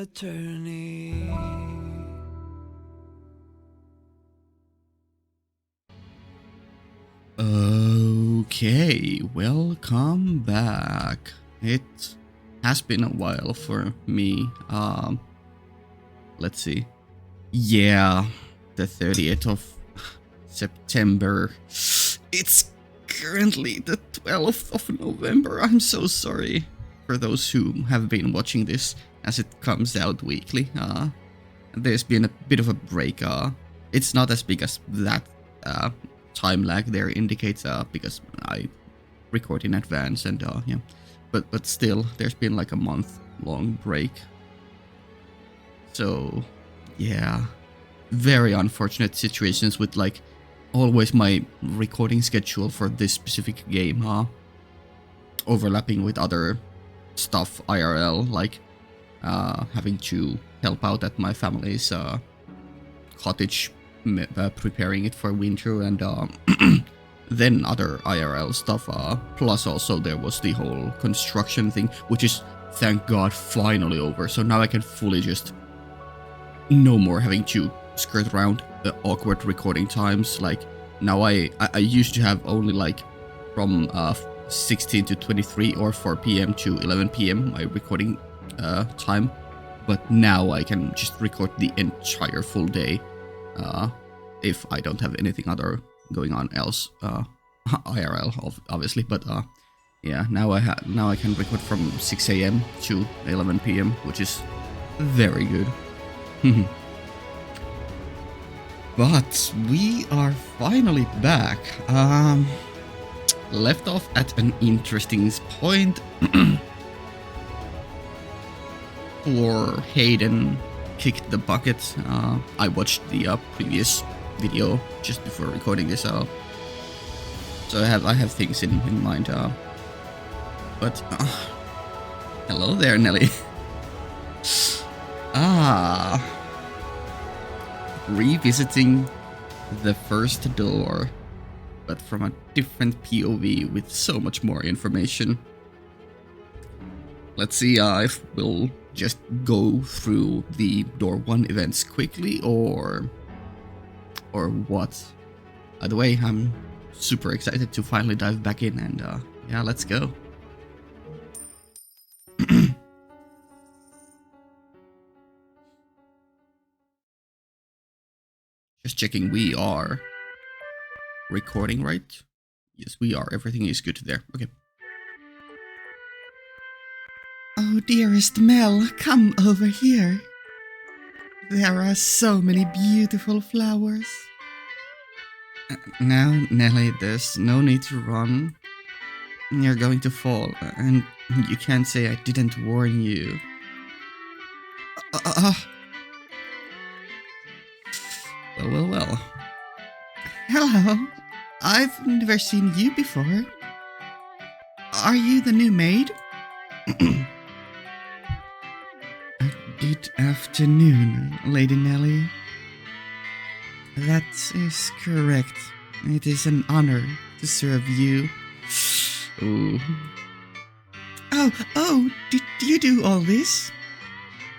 attorney. Okay, welcome back. It has been a while for me. Let's see. Yeah, the 30th of September. It's currently the 12th of November. I'm so sorry for those who have been watching this as it comes out weekly. There's been a bit of a break. It's not as big as that time lag there indicates because I record in advance and yeah, but still there's been like a month long break. So yeah, very unfortunate situations with like always my recording schedule for this specific game overlapping with other stuff IRL, like having to help out at my family's cottage, preparing it for winter, and then other IRL stuff. Plus also there was the whole construction thing, which is thank God finally over. So now I can fully just no more having to skirt around the awkward recording times. Like now I used to have only like from 16 to 23 or 4 p.m. to 11 p.m. my recording time, but now I can just record the entire full day if I don't have anything other going on else IRL obviously. But yeah, now I can record from 6 a.m. to 11 p.m. which is very good. But we are finally back. Left off at an interesting point. Or Hayden kicked the bucket. I watched the previous video just before recording this, so I have things in mind. But hello there, Nelly. Revisiting the first door, but from a different POV with so much more information. Let's see if we'll just go through the door 1 events quickly or what. Either way, I'm super excited to finally dive back in, and yeah, let's go. Just checking we are recording, right? Yes, we are. Everything is good there. Okay. Oh, dearest Mel, come over here. There are so many beautiful flowers. Now, Nelly, there's no need to run. You're going to fall, and you can't say I didn't warn you. Well. Hello. I've never seen you before. Are you the new maid? Good afternoon, Lady Nelly. That is correct. It is an honor to serve you. Ooh. Oh, did you do all this?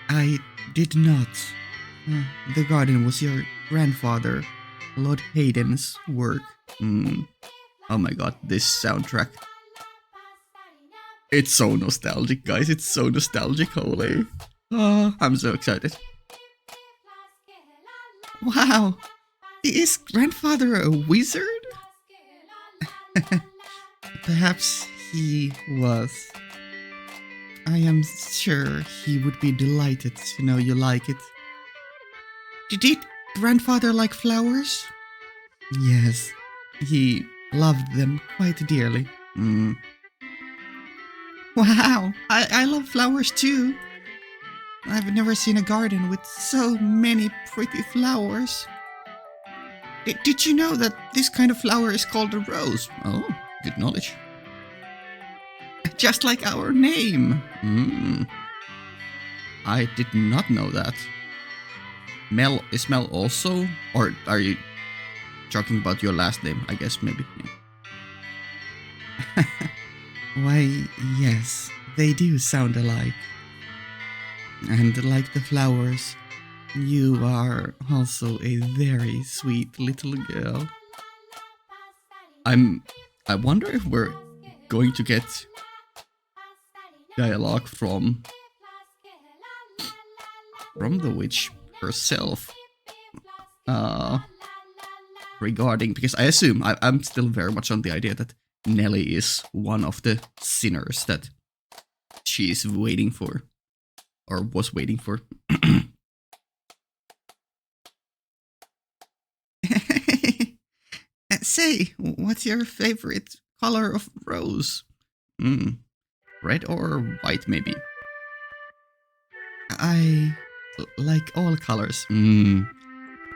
I did not. The garden was your grandfather, Lord Hayden's work. Oh my god, this soundtrack. It's so nostalgic, guys. It's so nostalgic, holy. I'm so excited. Wow, is grandfather a wizard? Perhaps he was. I am sure he would be delighted to know you like it. Did grandfather like flowers? Yes, he loved them quite dearly. Wow, I love flowers too. I've never seen a garden with so many pretty flowers. Did you know that this kind of flower is called a rose? Oh, good knowledge. Just like our name. I did not know that. Mel, is Mel also? Or are you talking about your last name? I guess maybe. Yeah. Why, yes, they do sound alike. And like the flowers, you are also a very sweet little girl. I'm. I wonder if we're going to get dialogue from the witch herself, uh, regarding, because I assume I'm still very much on the idea that Nelly is one of the sinners that she is waiting for, or was waiting for. Say, what's your favorite color of rose? Mm, red or white, maybe? I like all colors.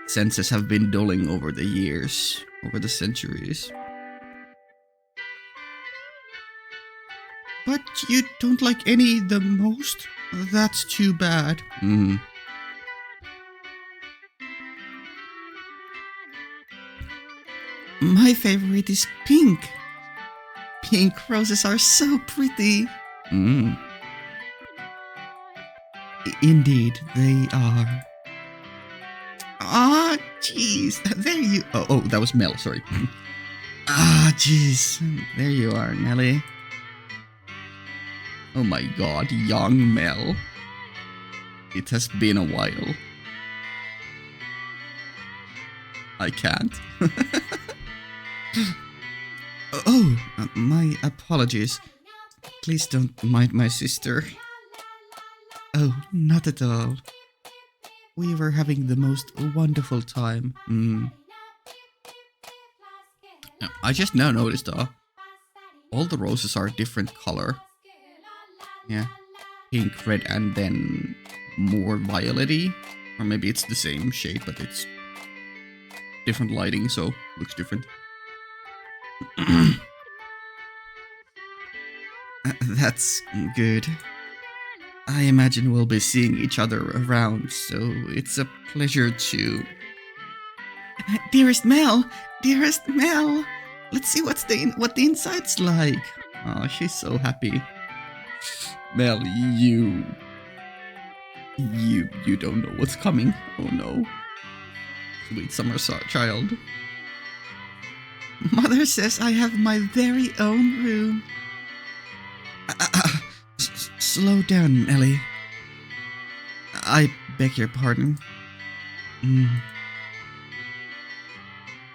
Senses have been dulling over the years, over the centuries. But you don't like any the most? That's too bad. My favorite is pink. Pink roses are so pretty. Mm. Indeed, they are. Ah, jeez. There you. Oh, that was Mel. Sorry. Ah, jeez. There you are, Nelly. Oh my God, young Mel. It has been a while. I can't. My apologies. Please don't mind my sister. Oh, not at all. We were having the most wonderful time. I just now noticed all the roses are different color. Yeah. Pink, red, and then more violety. Or maybe it's the same shade, but it's different lighting, so looks different. That's good. I imagine we'll be seeing each other around, so it's a pleasure to... Dearest Mel! Dearest Mel! Let's see what the inside's like. Oh, she's so happy. Mel, you don't know what's coming. Oh no. Sweet summer child. Mother says I have my very own room. Slow down, Ellie. I beg your pardon.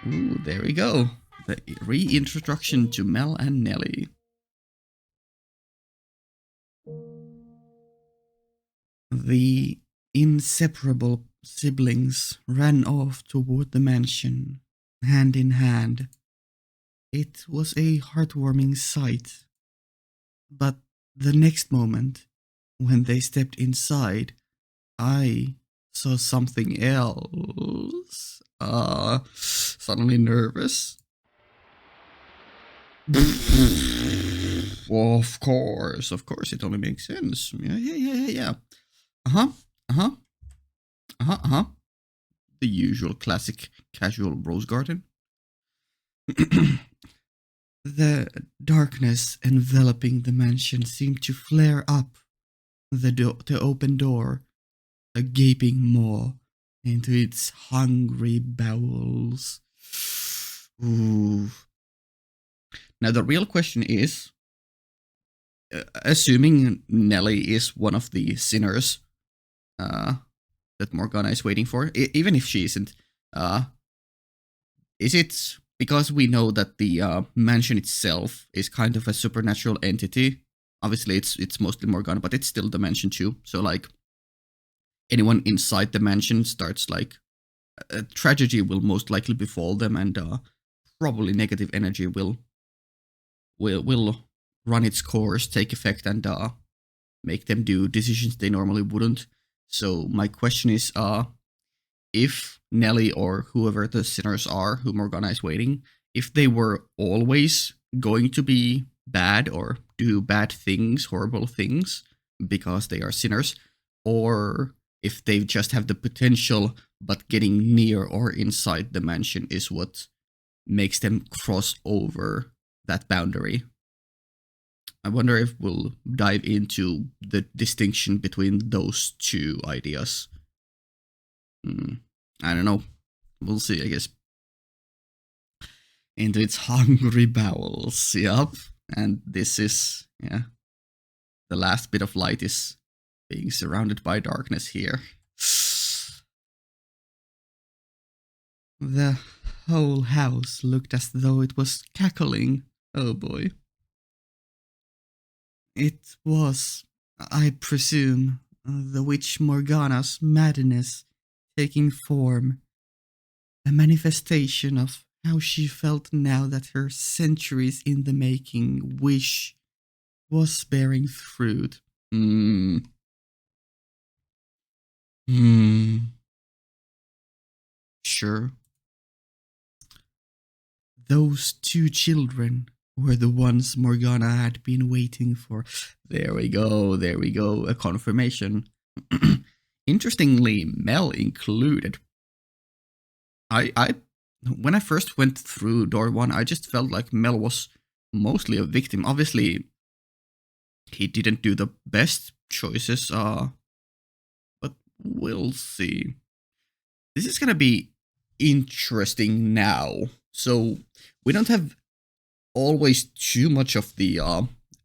Ooh, there we go. The reintroduction to Mel and Nelly. The inseparable siblings ran off toward the mansion, hand in hand. It was a heartwarming sight. But the next moment, when they stepped inside, I saw something else. Suddenly nervous. Of course, it only makes sense. Yeah. Uh-huh. The usual classic casual rose garden. The darkness enveloping the mansion seemed to flare up. The open door, a gaping maw into its hungry bowels. Ooh. Now the real question is, assuming Nelly is one of the sinners that Morgana is waiting for, even if she isn't, is it because we know that the mansion itself is kind of a supernatural entity? Obviously, it's mostly Morgana, but it's still the mansion too. So like, anyone inside the mansion starts like, a tragedy will most likely befall them, and probably negative energy will run its course, take effect, and make them do decisions they normally wouldn't. So my question is, if Nelly or whoever the sinners are who Morgana is waiting, if they were always going to be bad or do bad things, horrible things, because they are sinners, or if they just have the potential, but getting near or inside the mansion is what makes them cross over that boundary. I wonder if we'll dive into the distinction between those two ideas. Hmm. I don't know. We'll see, I guess. Into its hungry bowels. Yup. And this is, yeah, the last bit of light is being surrounded by darkness here. The whole house looked as though it was cackling. Oh boy. It was, I presume, the witch Morgana's madness taking form, a manifestation of how she felt now that her centuries in the making wish was bearing fruit. Hmm. Hmm. Sure. Those two children were the ones Morgana had been waiting for. There we go, there we go, a confirmation. Interestingly, Mel included. I when I first went through door one, I just felt like Mel was mostly a victim. Obviously, he didn't do the best choices, but we'll see. This is gonna be interesting now. So we don't have always too much of the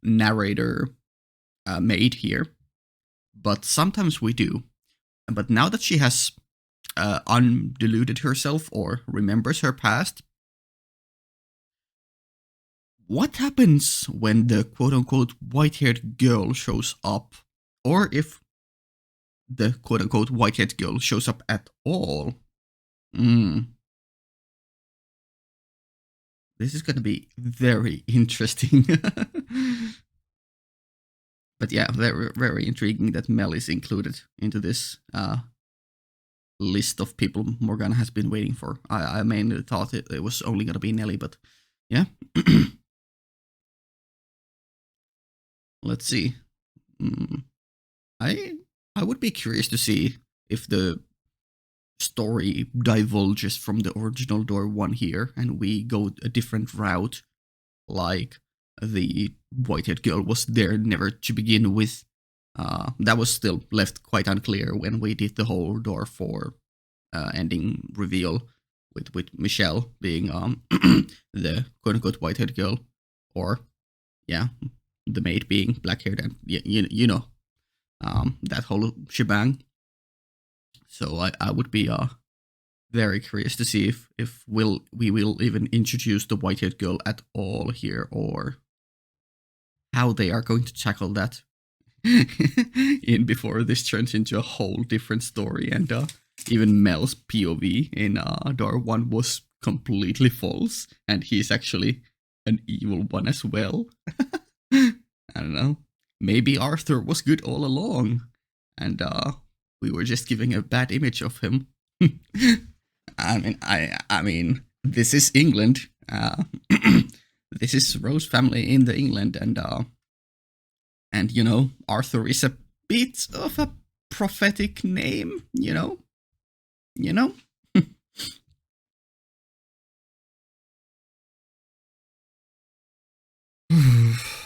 narrator made here, but sometimes we do. But now that she has undiluted herself or remembers her past, what happens when the quote unquote white haired girl shows up? Or if the quote unquote white haired girl shows up at all? Mm, this is going to be very interesting. But yeah, very, very intriguing that Mel is included into this list of people Morgana has been waiting for. I mainly thought it was only going to be Nelly, but yeah. Let's see. Mm, I I would be curious to see if the story divulges from the original door one here and we go a different route, like the white-haired girl was there never to begin with. That was still left quite unclear when we did the whole door 4 ending reveal with Michelle being the quote unquote white-haired girl, or yeah, the maid being black-haired, and you know that whole shebang. So I would be very curious to see if we will even introduce the white-haired girl at all here, or how they are going to tackle that in before this turns into a whole different story. And even Mel's POV in Door 1 was completely false, and he's actually an evil one as well. I don't know. Maybe Arthur was good all along, and we were just giving a bad image of him. I mean, this is England. This is Rose family in the England, and you know, Arthur is a bit of a prophetic name. You know.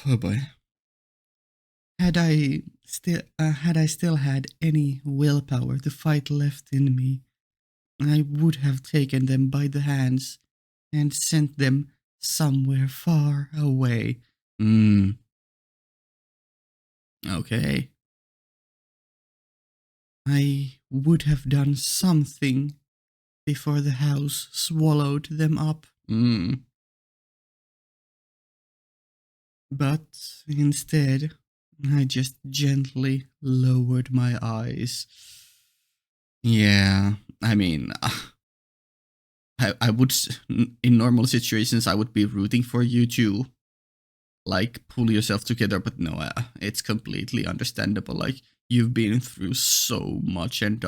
Oh boy. Had I still had any willpower to fight left in me, I would have taken them by the hands and sent them somewhere far away. Hmm. Okay. I would have done something before the house swallowed them up. Hmm. But instead, I just gently lowered my eyes. Yeah, I mean, I would, in normal situations, I would be rooting for you to, like, pull yourself together, but no, it's completely understandable. Like, you've been through so much, and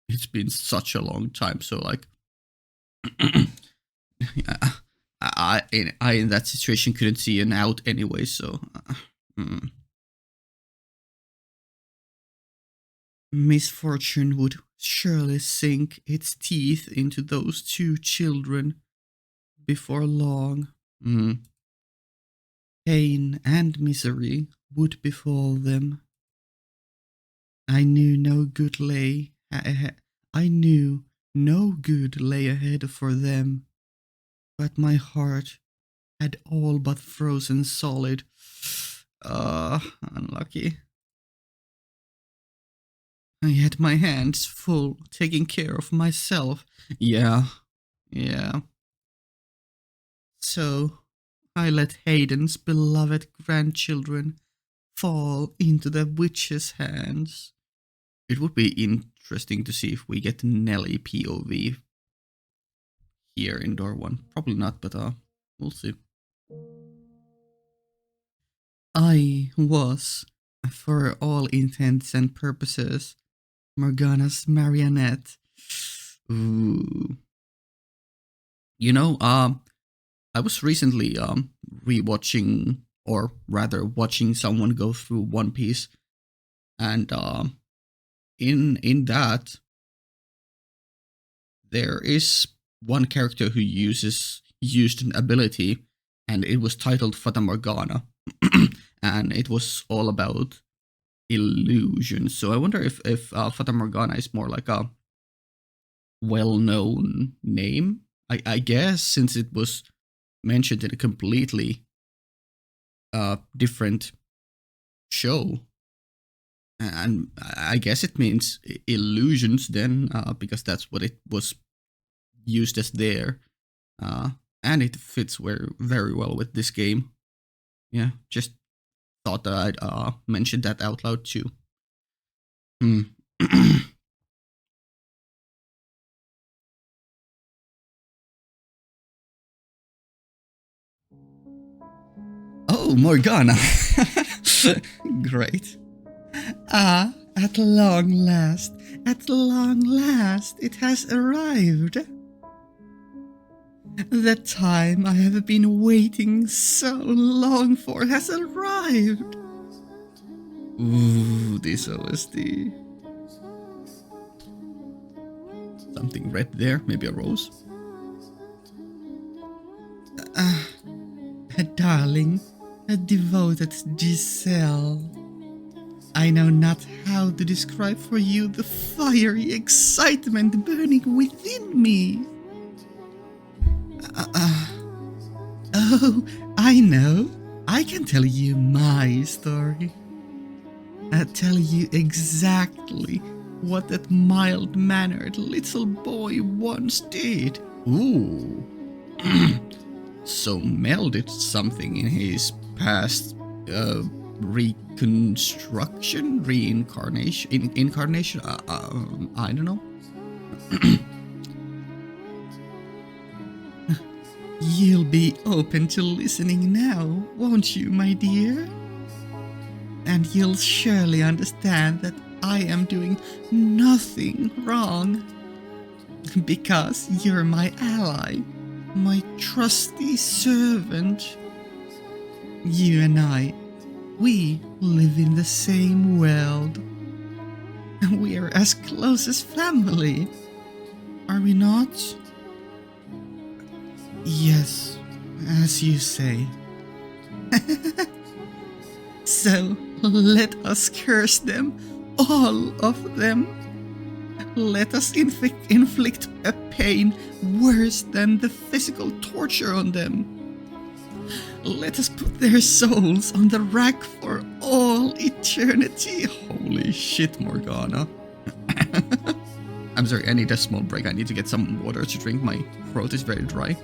it's been such a long time, so, like, I in that situation couldn't see an out anyway, so. Mm. Misfortune would surely sink its teeth into those two children before long. Mm. pain and misery would befall them. I knew no good lay ahead. I knew no good lay ahead for them, but my heart had all but frozen solid. Unlucky. I had my hands full taking care of myself. Yeah, yeah. So I let Hayden's beloved grandchildren fall into the witch's hands. It would be interesting to see if we get Nelly POV here in Door 1. Probably not, but we'll see. I was, for all intents and purposes, Morgana's marionette. Ooh. You know, I was recently rewatching, or rather watching someone go through One Piece, and in that there is one character who used an ability, and it was titled Fata Morgana, and it was all about illusion. So I wonder if Fata Morgana is more like a well-known name. I guess since it was mentioned in a completely different show, and I guess it means illusions then, because that's what it was used as there, and it fits very well with this game. Yeah, just thought that I'd mention that out loud too. Hmm. Oh, Morgana! Great. At long last, it has arrived. The time I have been waiting so long for has arrived. Ooh, this OST. Something red there, maybe a rose. A darling, a devoted Giselle. I know not how to describe for you the fiery excitement burning within me. Oh, I know. I can tell you my story. I'll tell you exactly what that mild-mannered little boy once did. Ooh. So Mel did something in his past reconstruction, incarnation. I don't know. You'll be open to listening now, won't you, my dear? And you'll surely understand that I am doing nothing wrong. Because you're my ally, my trusty servant. You and I, we live in the same world. And we are as close as family. Are we not? Yes, as you say. So let us curse them, all of them. Let us inflict a pain worse than the physical torture on them. Let us put their souls on the rack for all eternity. Holy shit, Morgana. I'm sorry, I need a small break. I need to get some water to drink. My throat is very dry.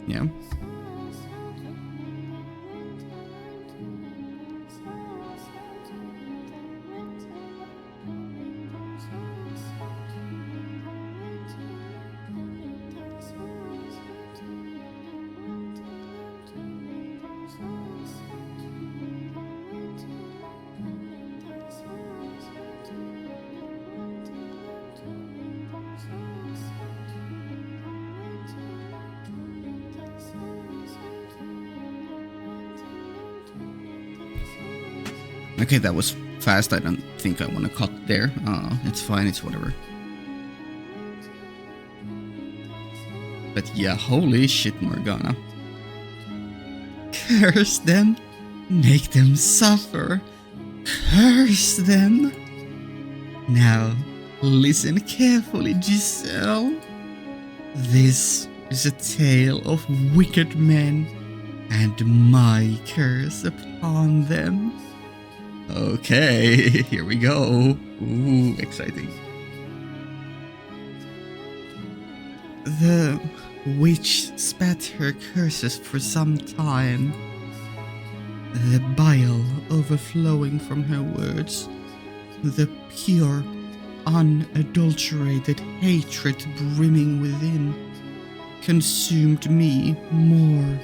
Yeah. Okay, that was fast. I don't think I want to cut there. It's fine, it's whatever. But yeah, holy shit, Morgana. Curse them, make them suffer, curse them. Now, listen carefully, Giselle. This is a tale of wicked men and my curse upon them. Okay, here we go. Ooh, exciting. The witch spat her curses for some time, the bile overflowing from her words, the pure, unadulterated hatred brimming within, consumed me more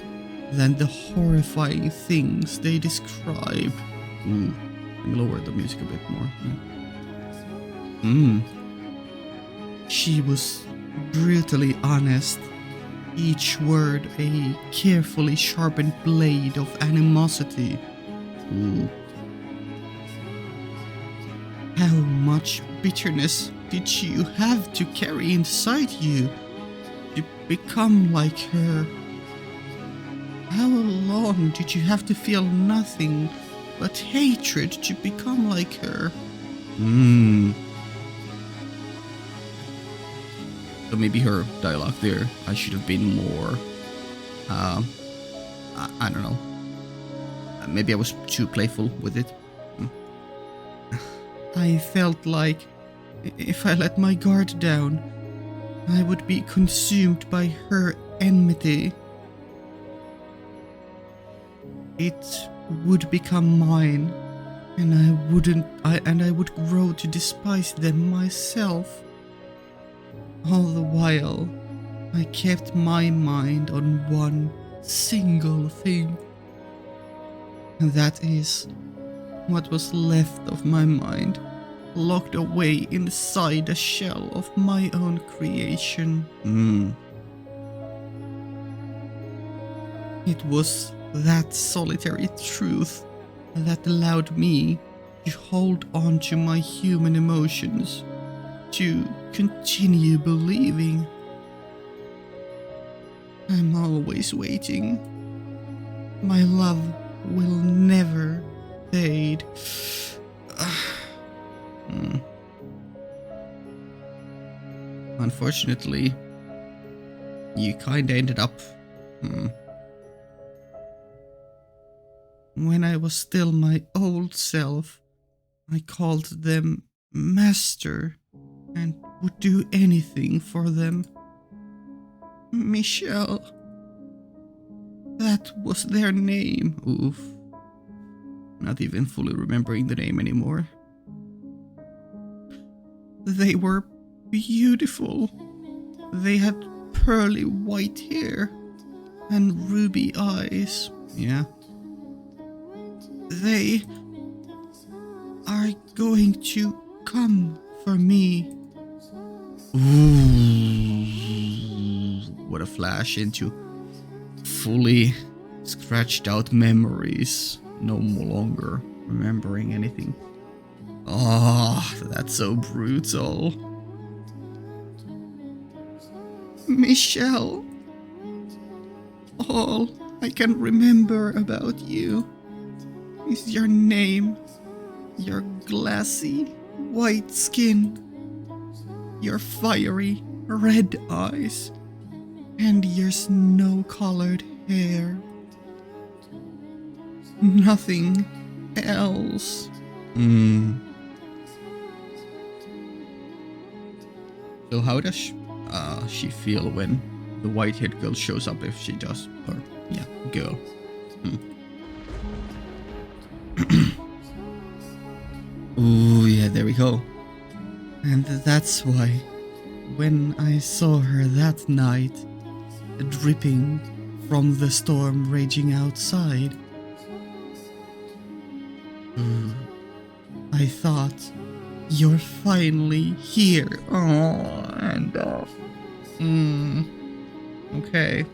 than the horrifying things they describe. Ooh, let me lower the music a bit more. She was brutally honest, each word a carefully sharpened blade of animosity. Ooh. How much bitterness did you have to carry inside you to become like her? How long did you have to feel nothing but hatred to become like her? So maybe her dialogue there, I should have been more, I don't know. Maybe I was too playful with it. I felt like if I let my guard down, I would be consumed by her enmity. It would become mine, and I would grow to despise them myself. All the while, I kept my mind on one single thing, and that is what was left of my mind, locked away inside a shell of my own creation. It was that solitary truth that allowed me to hold on to my human emotions, to continue believing. I'm always waiting. My love will never fade. Unfortunately, you kinda ended up... When I was still my old self, I called them master and would do anything for them. Michelle. That was their name. Oof. Not even fully remembering the name anymore. They were beautiful. They had pearly white hair and ruby eyes. Yeah. They are going to come for me. Ooh, what a flash into fully scratched out memories. No longer remembering anything. Oh, that's so brutal. Michelle, all I can remember about you is your name, your glassy white skin, your fiery red eyes, and your snow-colored hair. Nothing else. So how does she feel when the white-haired girl shows up, if she does? Or, yeah, girl. Ooh, yeah, there we go. And that's why, when I saw her that night, dripping from the storm raging outside, I thought, you're finally here. Oh, and okay.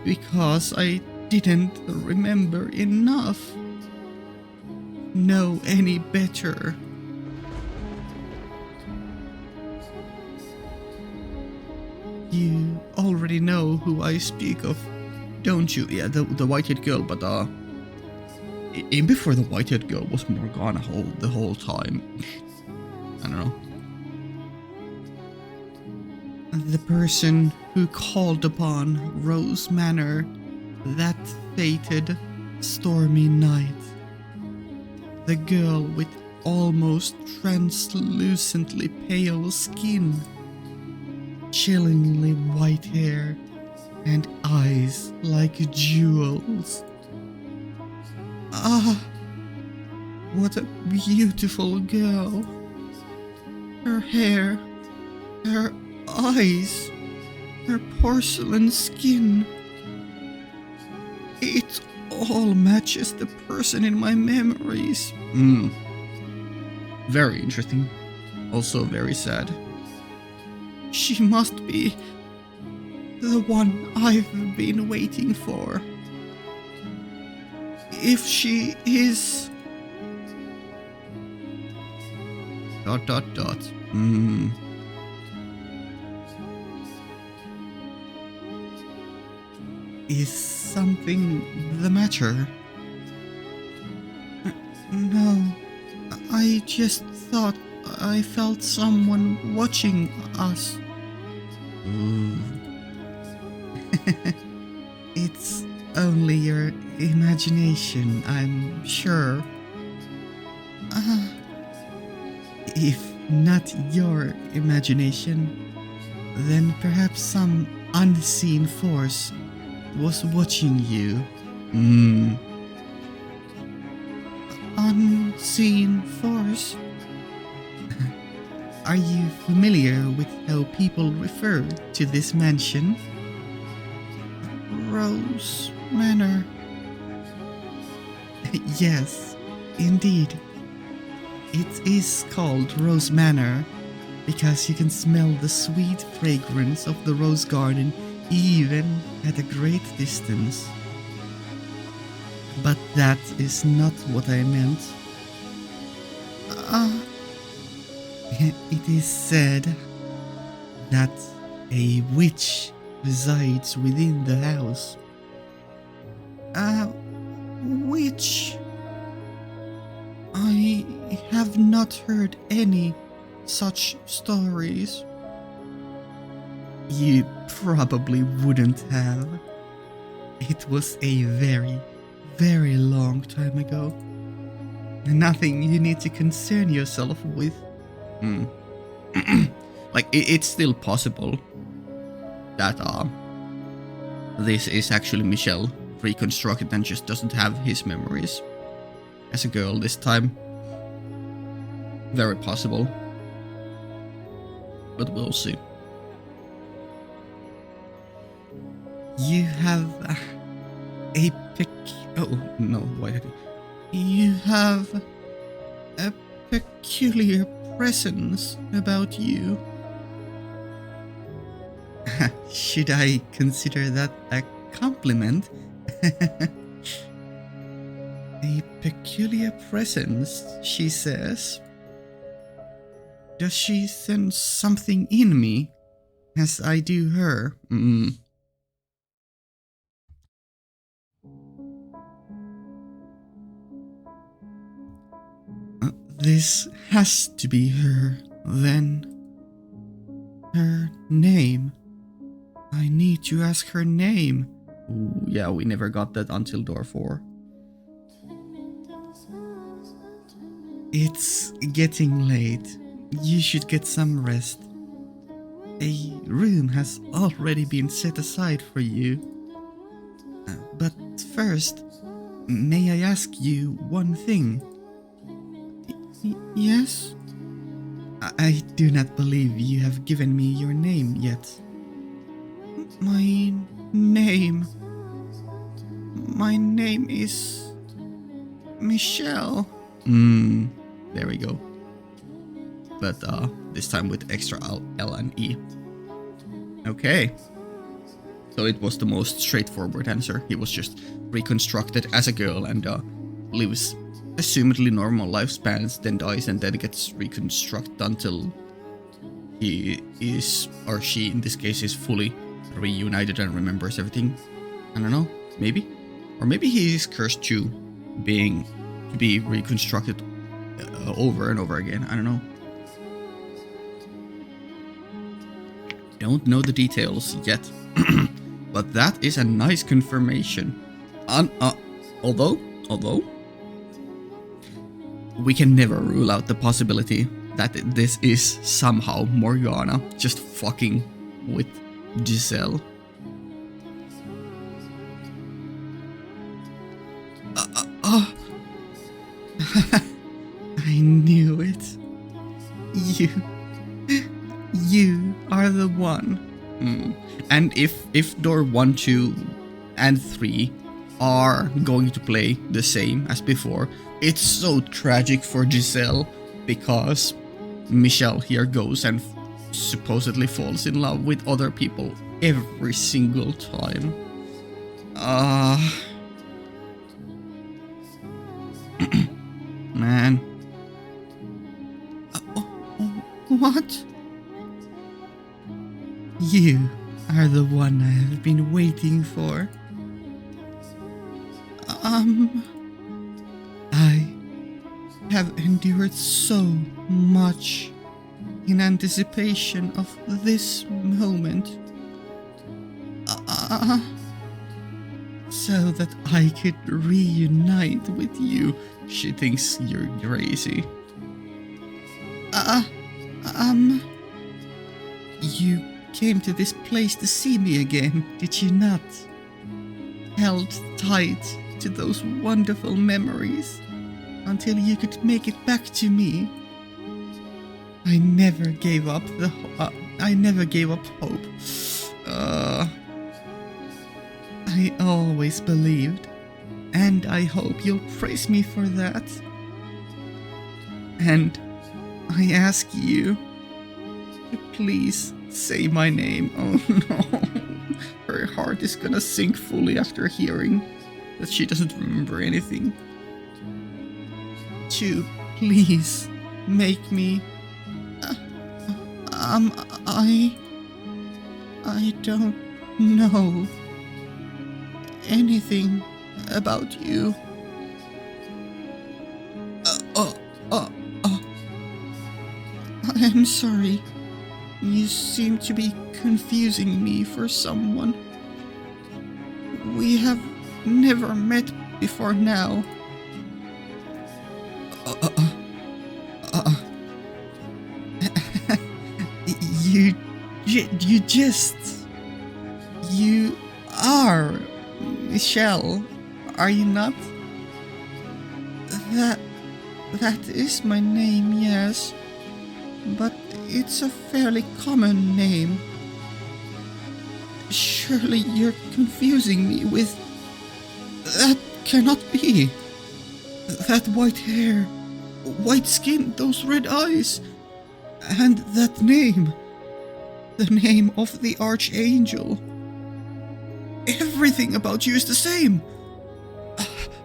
Because I didn't remember enough. Know any better. You already know who I speak of, don't you? Yeah, the white-haired girl, but in before the white-haired girl was Morgana the whole time. I don't know. The person who called upon Rose Manor that fated stormy night. The girl with almost translucently pale skin, chillingly white hair, and eyes like jewels. Ah, what a beautiful girl. Her hair, her eyes, her porcelain skin. It all matches the person in my memories. Very interesting. Also very sad. She must be the one I've been waiting for. If she is... ... Is something the matter? No, I just thought I felt someone watching us. It's only your imagination, I'm sure. If not your imagination, then perhaps some unseen force was watching you. Unseen force? Are you familiar with how people refer to this mansion? Rose Manor. Yes, indeed. It is called Rose Manor because you can smell the sweet fragrance of the rose garden even at a great distance. But that is not what I meant. It is said that a witch resides within the house. A witch? I have not heard any such stories. You probably wouldn't have. It was a very, very long time ago. Nothing you need to concern yourself with. Like, it's still possible that this is actually Michelle reconstructed and just doesn't have his memories as a girl this time. Very possible. But we'll see. You have a You have a peculiar presence about you. Should I consider that a compliment? A peculiar presence, she says. Does she sense something in me, as I do her? This has to be her, then. Her name. I need to ask her name. Ooh, yeah, we never got that until door 4. It's getting late. You should get some rest. A room has already been set aside for you. But first, may I ask you one thing? Yes? I do not believe you have given me your name yet. My name is Michelle. There we go. But this time with extra L and E. Okay. So it was the most straightforward answer. He was just reconstructed as a girl and lives assumedly normal lifespans, then dies and then gets reconstructed until he is, or she in this case, is fully reunited and remembers everything. I don't know, maybe? Or maybe he is cursed to be reconstructed over and over again. I don't know. Don't know the details yet. But that is a nice confirmation. Although we can never rule out the possibility that this is somehow Morgana just fucking with Giselle. I knew it. You are the one. And if door 1, 2, and 3 are going to play the same as before, it's so tragic for Giselle, because Michelle here goes and supposedly falls in love with other people every single time. Man. What? You are the one I have been waiting for. I have endured so much in anticipation of this moment. So that I could reunite with you. She thinks you're crazy. You came to this place to see me again, did you not? Held tight to those wonderful memories until you could make it back to me. I never gave up hope. I always believed, and I hope you'll praise me for that. And I ask you to please say my name. Oh no. Her heart is gonna sink fully after hearing that she doesn't remember anything. To please make me... I don't know anything about you. I'm sorry. You seem to be confusing me for someone. We have never met before now. You are Michelle, are you not? That is my name, yes. But it's a fairly common name. Surely you're confusing me with... That cannot be. That white hair, white skin, those red eyes, and that name. The name of the Archangel. Everything about you is the same.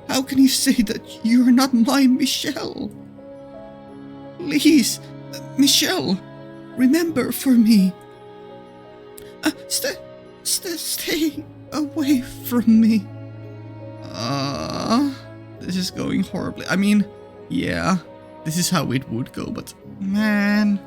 How can you say that you are not my Michelle? Please, Michelle, remember for me. Stay away from me. This is going horribly. I mean, yeah, this is how it would go, but man.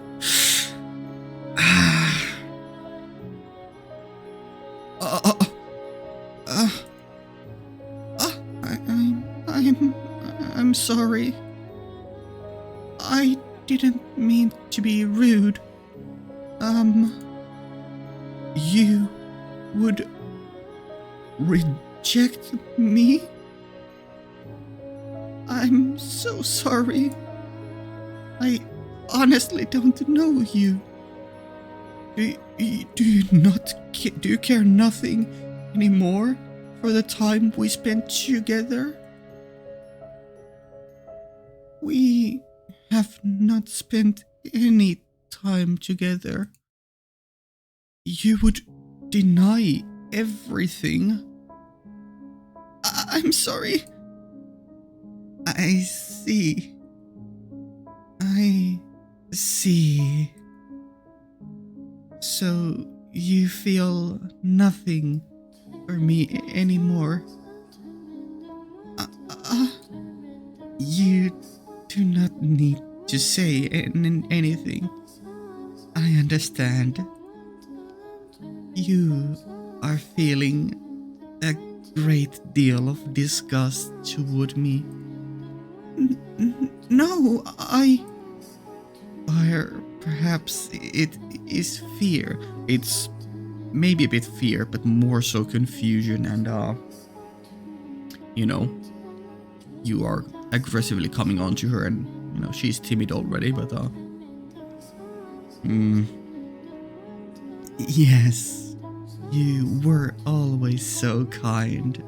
I'm sorry. I didn't mean to be rude. You would reject me? I'm so sorry. I honestly don't know you. Do you care nothing anymore for the time we spent together? We have not spent any time together. You would deny everything. I'm sorry. I see. So you feel nothing for me anymore? You do not need to say anything. I understand. You are feeling a great deal of disgust toward me. No, or perhaps it is fear. It's maybe a bit fear, but more so confusion and, you know, you are aggressively coming onto her and, she's timid already, but, Yes, you were always so kind.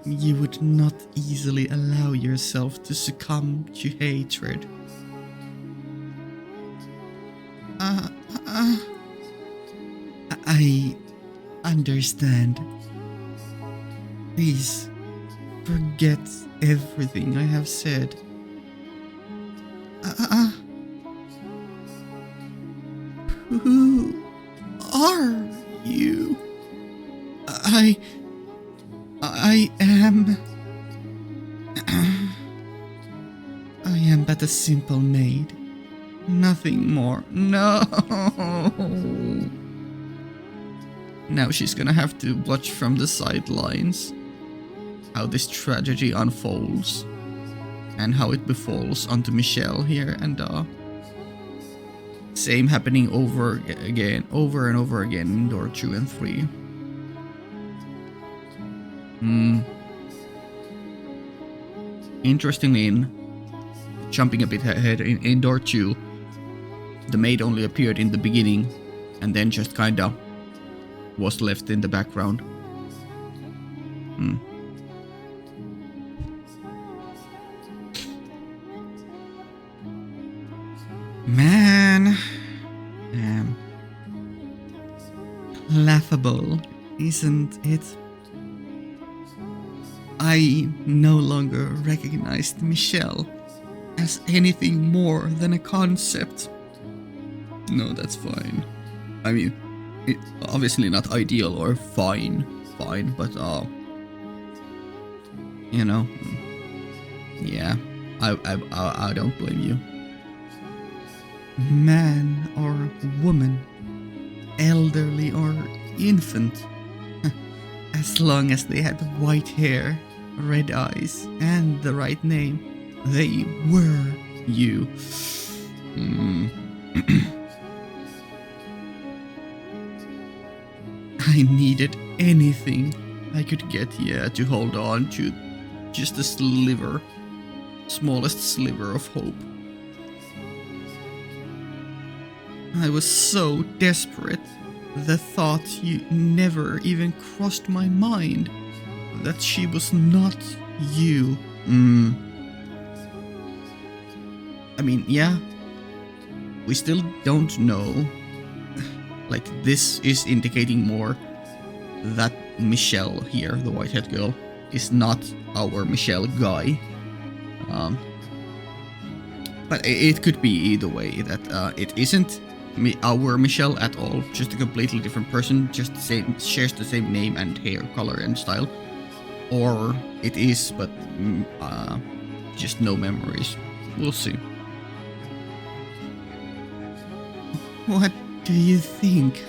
You would not easily allow yourself to succumb to hatred. I understand. Please, forget everything I have said. Who are you? I am... I am but a simple maid. Nothing more. No! Now she's gonna have to watch from the sidelines how this tragedy unfolds and how it befalls onto Michelle here, and same happening over and over again in door 2 and 3. Interestingly, in jumping a bit ahead, in door 2, the maid only appeared in the beginning and then just kinda was left in the background. Man, laughable, isn't it? I no longer recognized Michelle as anything more than a concept. No, that's fine. I mean, obviously not ideal or fine, but yeah, I don't blame you. Man or woman, elderly or infant, as long as they had white hair, red eyes, and the right name, they were you. I needed anything I could get here to hold on to, just a smallest sliver of hope. I was so desperate, the thought never even crossed my mind that she was not you. I mean, yeah, we still don't know. Like, this is indicating more that Michelle here, the white-haired girl, is not our Michelle guy. But it could be either way, that it isn't our Michelle at all, just a completely different person, just shares the same name and hair color and style. Or it is, but just no memories. We'll see. What do you think?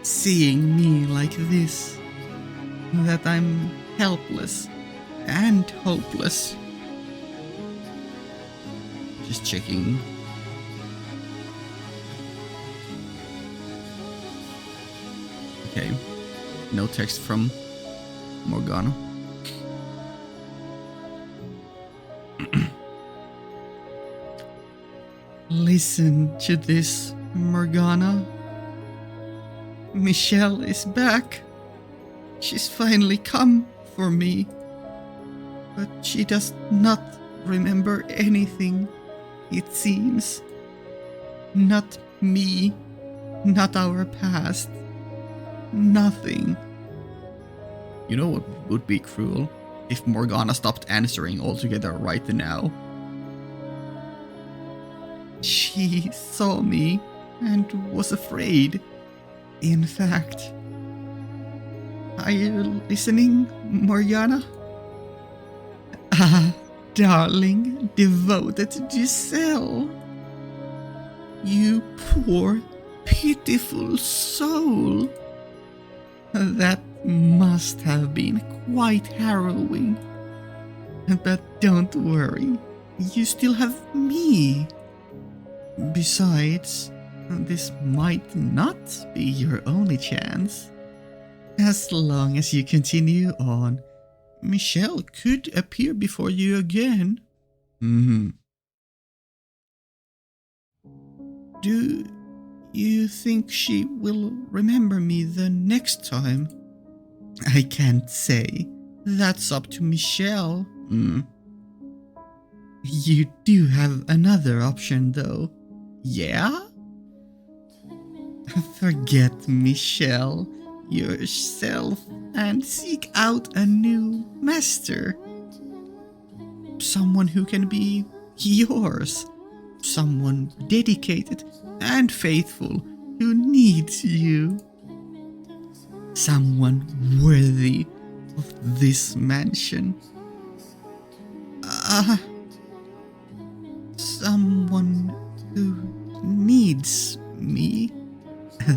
Seeing me like this? That I'm helpless and hopeless? Just checking. Okay, no text from Morgana. Listen to this, Morgana. Michelle is back. She's finally come for me. But she does not remember anything, it seems. Not me, not our past. Nothing. You know what would be cruel? If Morgana stopped answering altogether right now. She saw me and was afraid. In fact, are you listening, Morgana? Ah, darling, devoted Giselle. You poor, pitiful soul. That must have been quite harrowing. But don't worry, you still have me. Besides, this might not be your only chance. As long as you continue on, Michelle could appear before you again. Hmm. Do you think she will remember me the next time? I can't say. That's up to Michelle. You do have another option though. Yeah? Forget Michelle, yourself, and seek out a new master. Someone who can be yours. Someone dedicated and faithful who needs you. Someone worthy of this mansion. Someone who needs me.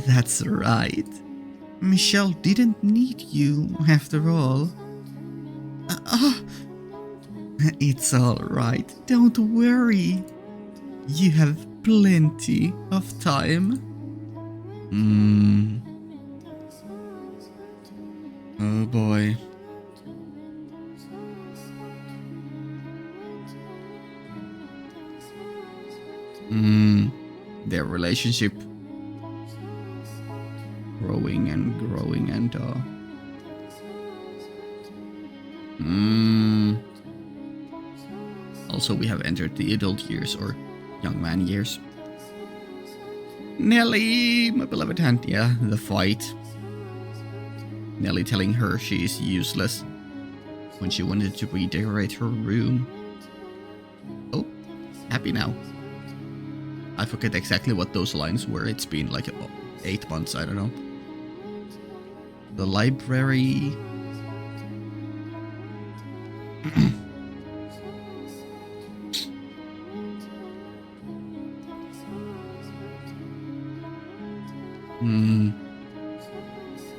That's right. Michelle didn't need you after all. It's alright, don't worry. You have plenty of time. Oh boy. Their relationship growing and growing and Also, we have entered the adult years or young man years. Nelly, my beloved hand, yeah, the fight. Nelly telling her she is useless when she wanted to redecorate her room. Oh, happy now. I forget exactly what those lines were. It's been like 8 months, I don't know. The library.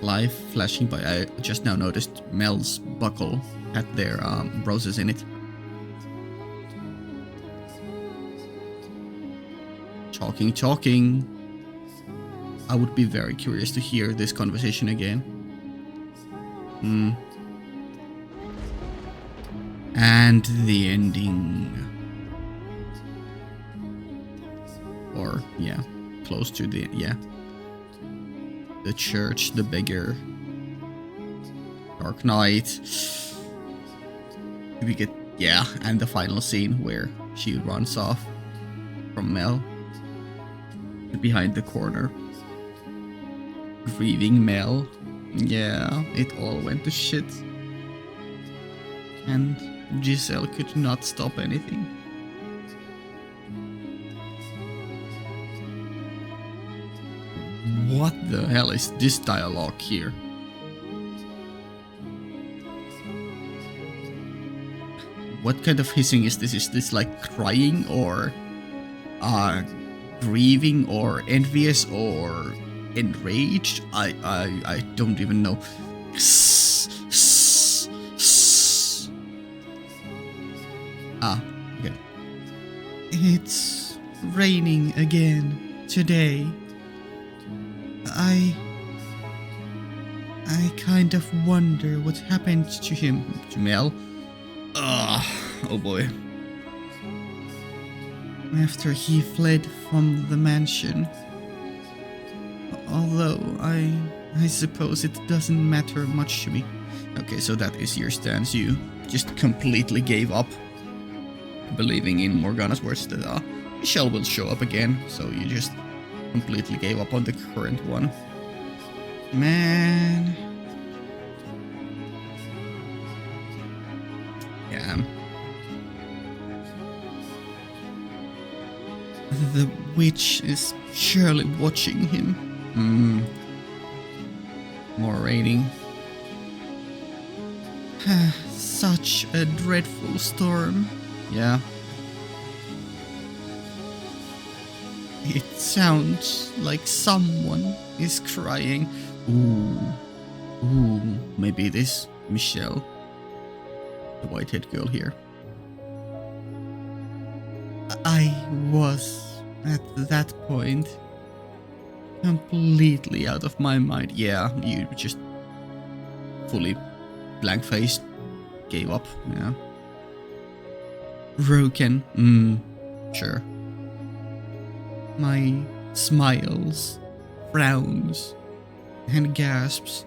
Life flashing by. I just now noticed Mel's buckle had their roses in it. Talking. I would be very curious to hear this conversation again. And the ending. Or, yeah, close to the, yeah. The church, the beggar. Dark Knight. We get, yeah, and the final scene where she runs off from Mel. Behind the corner. Grieving Mel. Yeah, it all went to shit. And Giselle could not stop anything. What the hell is this dialogue here? What kind of hissing is this? Is this like crying or grieving or envious or enraged? I don't even know. Okay. It's raining again today. I kind of wonder what happened to him, to Mel. Oh boy. After he fled from the mansion. Although I suppose it doesn't matter much to me. Okay, so that is your stance. You just completely gave up believing in Morgana's words that Michelle will show up again. So you just completely gave up on the current one. Man. Yeah. The witch is surely watching him. More raining. Such a dreadful storm. Yeah. It sounds like someone is crying. Ooh, maybe it is Michelle, the white-haired girl here. I was, at that point, completely out of my mind. Yeah, you just fully blank-faced, gave up, yeah. Broken, sure. My smiles, frowns, and gasps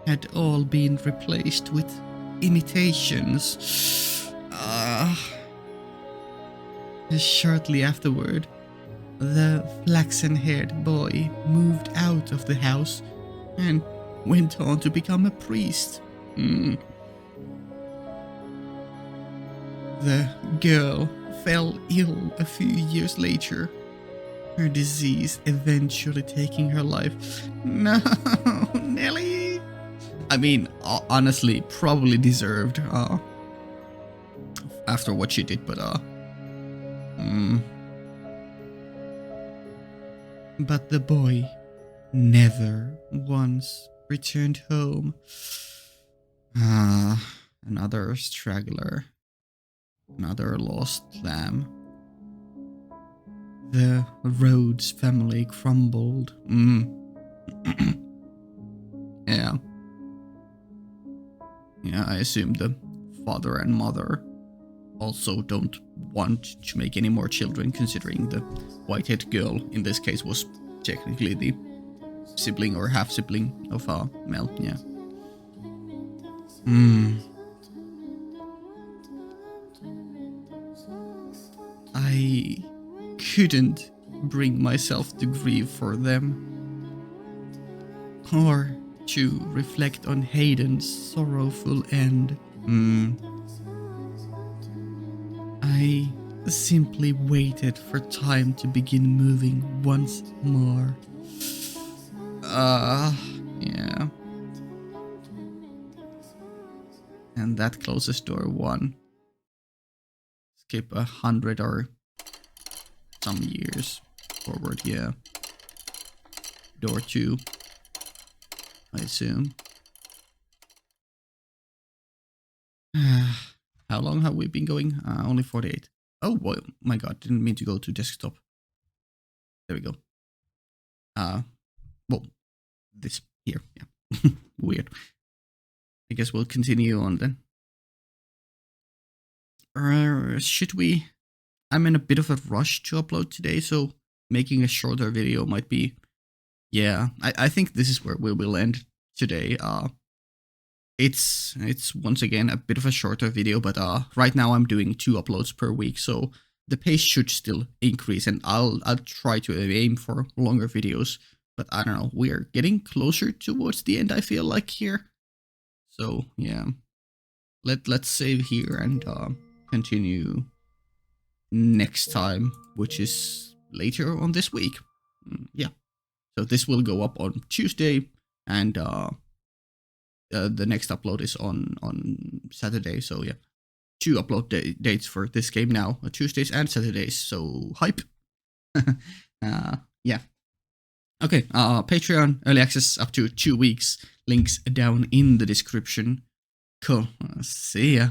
had all been replaced with imitations. Shortly afterward, the flaxen-haired boy moved out of the house and went on to become a priest. The girl fell ill a few years later, her disease eventually taking her life. No, Nelly! I mean, honestly, probably deserved, after what she did, but, But the boy never once returned home. Another straggler. Another lost lamb. The Rhodes family crumbled. Yeah. Yeah, I assume the father and mother also don't want to make any more children, considering the white-haired girl in this case was technically the sibling or half-sibling of Mel, yeah. I couldn't bring myself to grieve for them, or to reflect on Hayden's sorrowful end. I simply waited for time to begin moving once more. Yeah. And that closes door 1. Skip 100 or some years forward, yeah. Door 2, I assume. How long have we been going? Only 48. Oh boy, my god, didn't mean to go to desktop. There we go. Well, this here, yeah. Weird. I guess we'll continue on then. Should we? I'm in a bit of a rush to upload today, so making a shorter video might be... Yeah, I think this is where we will end today. It's once again a bit of a shorter video, but right now I'm doing 2 uploads per week, so the pace should still increase, and I'll try to aim for longer videos. But I don't know, we're getting closer towards the end, I feel like, here. So yeah, let's save here and continue next time, which is later on this week. Yeah, so this will go up on Tuesday, and the next upload is on Saturday. So yeah, 2 upload dates for this game now, Tuesdays and Saturdays. So hype. Yeah. Okay, Patreon early access up to 2 weeks. Links down in the description. Cool. See ya.